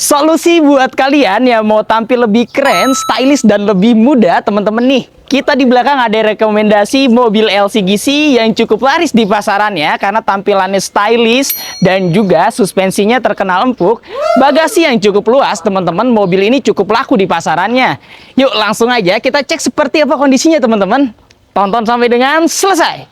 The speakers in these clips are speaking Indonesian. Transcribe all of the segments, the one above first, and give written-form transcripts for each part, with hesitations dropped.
Solusi buat kalian yang mau tampil lebih keren, stylish, dan lebih muda, teman-teman nih. Kita di belakang ada rekomendasi mobil LCGC yang cukup laris di pasaran ya, karena tampilannya stylish dan juga suspensinya terkenal empuk. Bagasi yang cukup luas, teman-teman. Mobil ini cukup laku di pasarannya. Yuk langsung aja kita cek seperti apa kondisinya, teman-teman. Tonton sampai dengan selesai.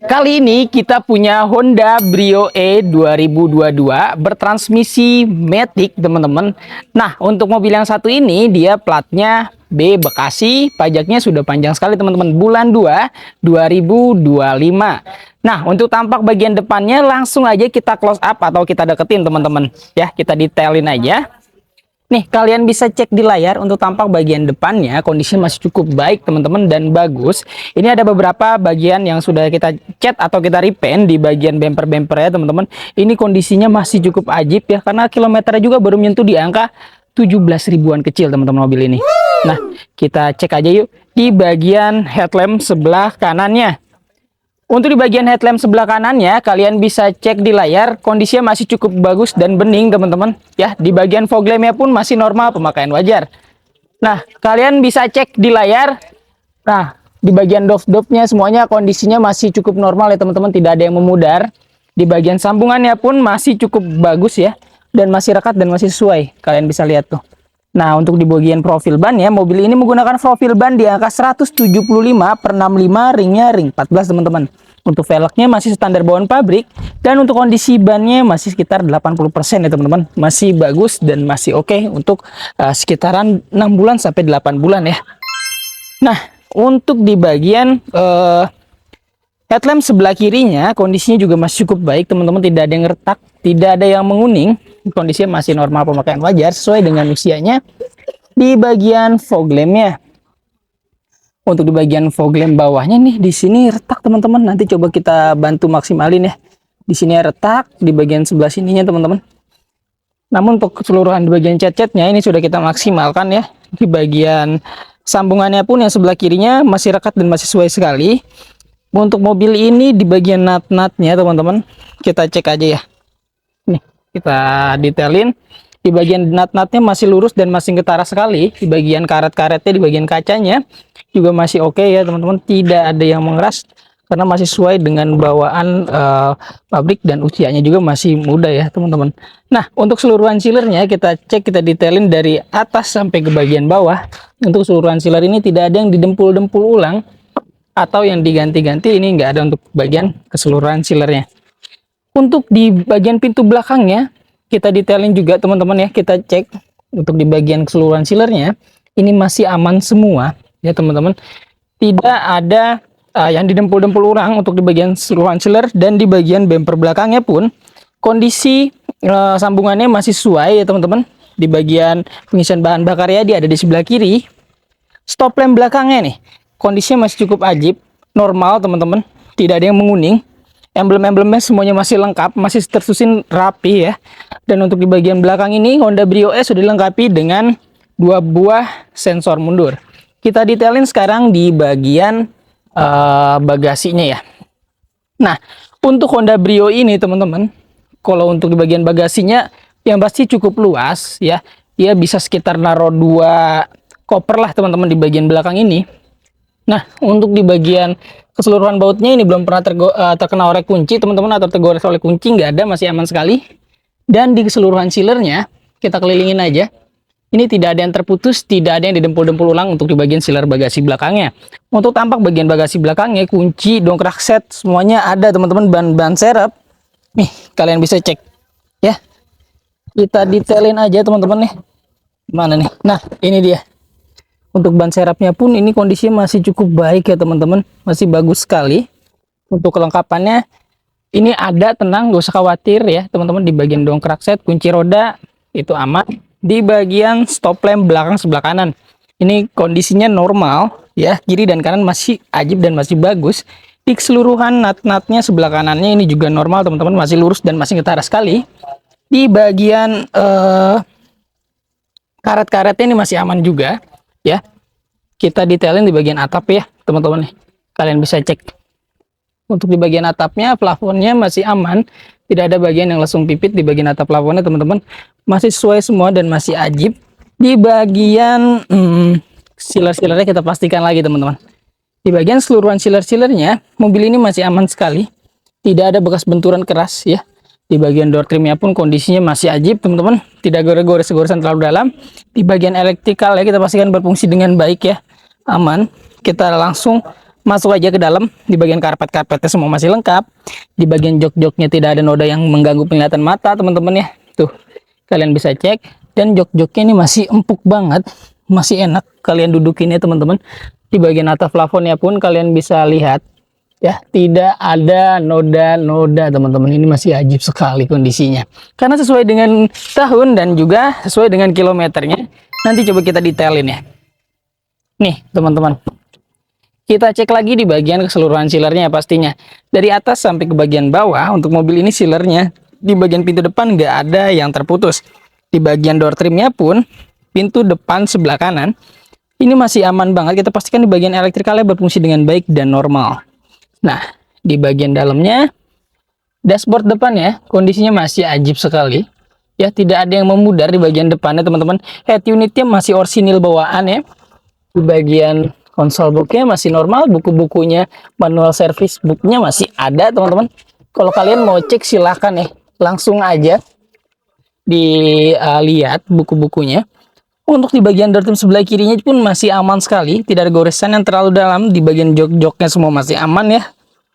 Kali ini kita punya Honda Brio E 2022 bertransmisi Matic, teman-teman. Nah, untuk mobil yang satu ini dia platnya B Bekasi, pajaknya sudah panjang sekali, teman-teman. Bulan 2 2025. Nah, untuk tampak bagian depannya langsung aja kita close up atau kita deketin, teman-teman. Ya, kita detailin aja. Nih, kalian bisa cek di layar untuk tampak bagian depannya, kondisinya masih cukup baik, teman-teman, dan bagus. Ini ada beberapa bagian yang sudah kita cat atau kita repaint di bagian bumper-bumper ya, teman-teman. Ini kondisinya masih cukup ajib ya, karena kilometernya juga baru menyentuh di angka 17 ribuan kecil, teman-teman, mobil ini. Nah, kita cek aja yuk di bagian headlamp sebelah kanannya. Untuk di bagian headlamp sebelah kanannya, kalian bisa cek di layar, kondisinya masih cukup bagus dan bening, teman-teman. Ya, di bagian fog lampnya pun masih normal, pemakaian wajar. Nah, kalian bisa cek di layar. Nah, di bagian dop-dopnya semuanya kondisinya masih cukup normal ya, teman-teman. Tidak ada yang memudar. Di bagian sambungannya pun masih cukup bagus ya, dan masih rekat dan masih sesuai. Kalian bisa lihat tuh. Nah, untuk di bagian profil ban ya, mobil ini menggunakan profil ban di angka 175/65, ringnya ring 14, teman-teman. Untuk velgnya masih standar bawaan pabrik, dan untuk kondisi bannya masih sekitar 80% ya, teman-teman. Masih bagus dan masih oke untuk sekitaran 6 bulan sampai 8 bulan ya. Nah, untuk di bagian headlamp sebelah kirinya kondisinya juga masih cukup baik, teman-teman. Tidak ada yang retak, tidak ada yang menguning. Kondisinya masih normal, pemakaian wajar sesuai dengan usianya. Di bagian fog lampnya, untuk di bagian fog lamp bawahnya nih, di sini retak, teman-teman. Nanti coba kita bantu maksimalin ya. Di sini retak, di bagian sebelah sininya, teman-teman. Namun untuk keseluruhan di bagian cat-catnya ini sudah kita maksimalkan ya. Di bagian sambungannya pun yang sebelah kirinya masih rekat dan masih sesuai sekali. Untuk mobil ini di bagian nut-nutnya, teman-teman, kita cek aja ya. Nih, kita detailin. Di bagian nut-nutnya masih lurus dan masih ketara sekali. Di bagian karet-karetnya, di bagian kacanya juga masih oke ya, teman-teman. Tidak ada yang mengeras karena masih sesuai dengan bawaan pabrik dan usianya juga masih muda ya, teman-teman. Nah, untuk seluruhan sealernya kita cek, kita detailin dari atas sampai ke bagian bawah. Untuk seluruhan sealer ini tidak ada yang didempul-dempul ulang atau yang diganti-ganti, ini nggak ada untuk bagian keseluruhan sealernya. Untuk di bagian pintu belakangnya kita detailin juga, teman-teman ya. Kita cek untuk di bagian keseluruhan sealernya ini masih aman semua ya, teman-teman. Tidak ada yang didempul-dempul ulang untuk di bagian keseluruhan sealer, dan di bagian bumper belakangnya pun kondisi sambungannya masih sesuai ya, teman-teman. Di bagian pengisian bahan bakar ya, dia ada di sebelah kiri. Stop lamp belakangnya nih kondisinya masih cukup ajib, normal, teman-teman. Tidak ada yang menguning. Emblem-emblemnya semuanya masih lengkap, masih tersusun rapi ya. Dan untuk di bagian belakang ini Honda Brio E sudah dilengkapi dengan 2 buah sensor mundur. Kita detailin sekarang di bagian bagasinya ya. Nah, untuk Honda Brio ini, teman-teman, kalau untuk di bagian bagasinya yang pasti cukup luas ya. Dia bisa sekitar naruh 2 koper lah, teman-teman, di bagian belakang ini. Nah, untuk di bagian keseluruhan bautnya ini belum pernah terkena orek kunci, teman-teman, atau tergores oleh kunci, nggak ada, masih aman sekali. Dan di keseluruhan sealernya kita kelilingin aja. Ini tidak ada yang terputus, tidak ada yang didempul-dempul ulang untuk di bagian sealer bagasi belakangnya. Untuk tampak bagian bagasi belakangnya, kunci, dongkrak set, semuanya ada, teman-teman. Ban serep. Nih, kalian bisa cek ya. Kita detailin aja, teman-teman nih. Mana nih? Nah, ini dia. Untuk ban serepnya pun ini kondisinya masih cukup baik ya teman-teman, masih bagus sekali. Untuk kelengkapannya ini ada, tenang, gak usah khawatir ya teman-teman. Di bagian dongkrak set, kunci roda itu aman. Di bagian stop lamp belakang sebelah kanan ini kondisinya normal ya, kiri dan kanan masih ajib dan masih bagus. Di keseluruhan nut-nutnya sebelah kanannya ini juga normal teman-teman, masih lurus dan masih ketara sekali. Di bagian karet-karetnya ini masih aman juga ya. Kita detailin di bagian atap ya teman-teman nih, kalian bisa cek. Untuk di bagian atapnya, plafonnya masih aman, tidak ada bagian yang langsung pipit di bagian atap plafonnya teman-teman, masih sesuai semua dan masih ajib. Di bagian sealer-sealernya kita pastikan lagi teman-teman. Di bagian keseluruhan sealer-sealernya, mobil ini masih aman sekali. Tidak ada bekas benturan keras ya. Di bagian door trimnya pun kondisinya masih ajib teman-teman. Tidak gores-goresan terlalu dalam. Di bagian elektrikal ya kita pastikan berfungsi dengan baik ya. Aman. Kita langsung masuk aja ke dalam. Di bagian karpet-karpetnya semua masih lengkap. Di bagian jok-joknya tidak ada noda yang mengganggu penglihatan mata teman-teman ya. Tuh, kalian bisa cek. Dan jok-joknya ini masih empuk banget. Masih enak kalian dudukin ya teman-teman. Di bagian atas plafonnya pun kalian bisa lihat ya, tidak ada noda-noda teman-teman. Ini masih ajib sekali kondisinya, karena sesuai dengan tahun dan juga sesuai dengan kilometernya. Nanti coba kita detailin ya. Nih teman-teman, kita cek lagi di bagian keseluruhan sealernya pastinya. Dari atas sampai ke bagian bawah untuk mobil ini sealernya di bagian pintu depan nggak ada yang terputus. Di bagian door trimnya pun pintu depan sebelah kanan ini masih aman banget. Kita pastikan di bagian elektrikalnya berfungsi dengan baik dan normal. Nah, di bagian dalamnya, dashboard depannya kondisinya masih ajib sekali. Ya, tidak ada yang memudar di bagian depannya, teman-teman. Head unitnya masih orsinil bawaan ya. Di bagian konsol booknya masih normal, buku-bukunya, manual service booknya masih ada, teman-teman. Kalau kalian mau cek silahkan ya, langsung aja dilihat buku-bukunya. Untuk di bagian door trim sebelah kirinya pun masih aman sekali, tidak ada goresan yang terlalu dalam. Di bagian jok-joknya semua masih aman ya,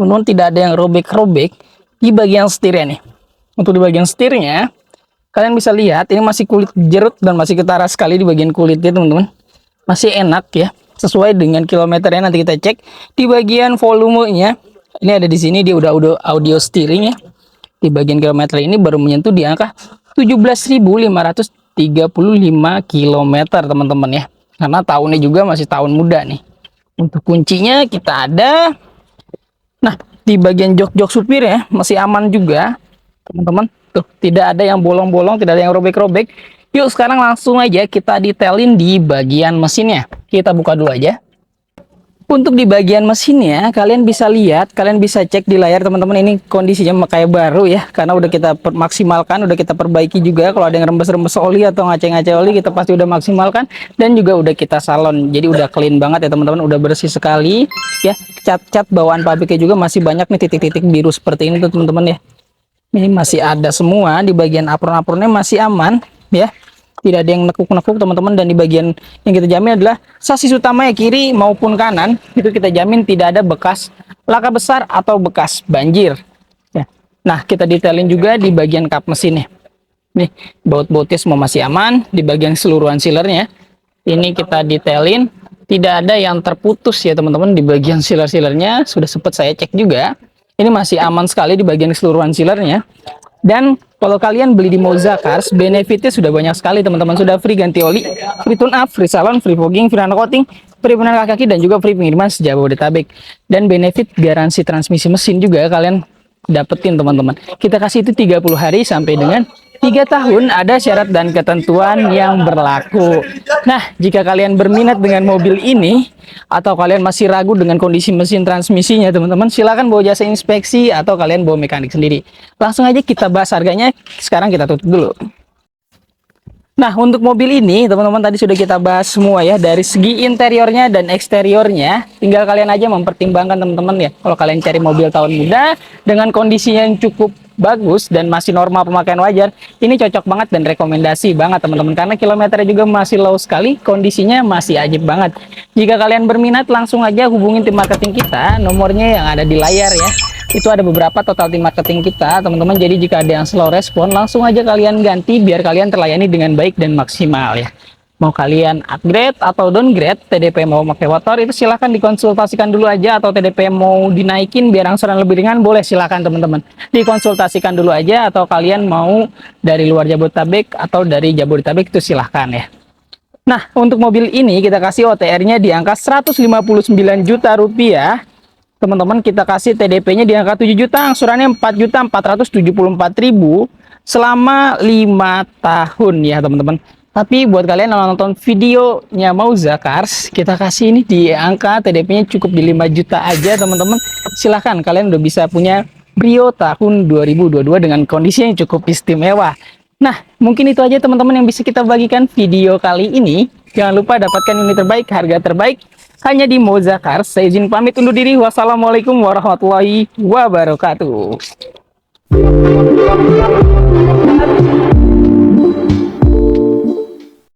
teman-teman, tidak ada yang robek-robek. Di bagian setirnya nih, untuk di bagian setirnya kalian bisa lihat ini masih kulit jerut dan masih ketara sekali di bagian kulitnya teman-teman, masih enak ya, sesuai dengan kilometernya. Nanti kita cek di bagian volumenya, ini ada di sini dia udah audio steering ya. Di bagian kilometer ini baru menyentuh di angka 17.535 km teman-teman ya, karena tahunnya juga masih tahun muda nih. Untuk kuncinya kita ada. Nah, di bagian jok-jok supir ya masih aman juga teman-teman. Tuh, tidak ada yang bolong-bolong, tidak ada yang robek-robek. Yuk sekarang langsung aja kita detailin di bagian mesinnya. Kita buka dulu aja. Untuk di bagian mesinnya kalian bisa lihat, kalian bisa cek di layar teman-teman, ini kondisinya kayak baru ya, karena udah kita maksimalkan, udah kita perbaiki juga. Kalau ada yang rembes-rembes oli atau ngaceng-ngaceng oli kita pasti udah maksimalkan, dan juga udah kita salon, jadi udah clean banget ya teman-teman, udah bersih sekali ya. Cat-cat bawaan pabriknya juga masih banyak nih titik-titik biru seperti ini tuh teman-teman ya. Ini masih ada semua. Di bagian apron-apronnya masih aman ya, tidak ada yang nekuk-nekuk teman-teman. Dan di bagian yang kita jamin adalah sasis utamanya kiri maupun kanan itu kita jamin tidak ada bekas laka besar atau bekas banjir ya. Nah, kita detailin juga di bagian kap mesinnya nih, baut-bautnya semua masih aman. Di bagian keseluruhan sealernya ini kita detailin tidak ada yang terputus ya teman-teman. Di bagian sealer-sealernya sudah sempat saya cek juga, ini masih aman sekali di bagian keseluruhan sealernya. Dan kalau kalian beli di Moza Cars, benefitnya sudah banyak sekali teman-teman. Sudah free ganti oli, free tune up, free salon, free fogging, free nano coating, free penahan kaki, dan juga free pengiriman sejauh Jabodetabek. Dan benefit garansi transmisi mesin juga kalian dapetin teman-teman. Kita kasih itu 30 hari sampai dengan 3 tahun, ada syarat dan ketentuan yang berlaku. Nah, jika kalian berminat dengan mobil ini atau kalian masih ragu dengan kondisi mesin transmisinya teman-teman, silakan bawa jasa inspeksi atau kalian bawa mekanik sendiri. Langsung aja kita bahas harganya. Sekarang kita tutup dulu. Nah, untuk mobil ini teman-teman tadi sudah kita bahas semua ya, dari segi interiornya dan eksteriornya. Tinggal kalian aja mempertimbangkan teman-teman ya. Kalau kalian cari mobil tahun muda dengan kondisi yang cukup bagus dan masih normal pemakaian wajar, ini cocok banget dan rekomendasi banget teman-teman, karena kilometernya juga masih low sekali, kondisinya masih ajib banget. Jika kalian berminat langsung aja hubungin tim marketing kita, nomornya yang ada di layar ya. Itu ada beberapa total tim marketing kita teman-teman, jadi jika ada yang slow respon langsung aja kalian ganti biar kalian terlayani dengan baik dan maksimal ya. Mau kalian upgrade atau downgrade, TDP mau pakai motor itu silahkan dikonsultasikan dulu aja, atau TDP mau dinaikin biar angsuran lebih ringan, boleh silahkan teman-teman. Dikonsultasikan dulu aja, atau kalian mau dari luar Jabodetabek atau dari Jabodetabek itu silahkan ya. Nah, untuk mobil ini kita kasih OTR-nya di angka 159 juta rupiah. Teman-teman, kita kasih TDP-nya di angka 7 juta, angsurannya 4.474.000 selama 5 tahun ya teman-teman. Tapi buat kalian yang nonton videonya Mauza Cars, kita kasih ini di angka TDP-nya cukup di 5 juta aja teman-teman. Silahkan, kalian udah bisa punya Brio tahun 2022 dengan kondisi yang cukup istimewa. Nah, mungkin itu aja teman-teman yang bisa kita bagikan video kali ini. Jangan lupa dapatkan unit terbaik, harga terbaik hanya di Mauza Cars. Saya izin pamit undur diri. Wassalamualaikum warahmatullahi wabarakatuh.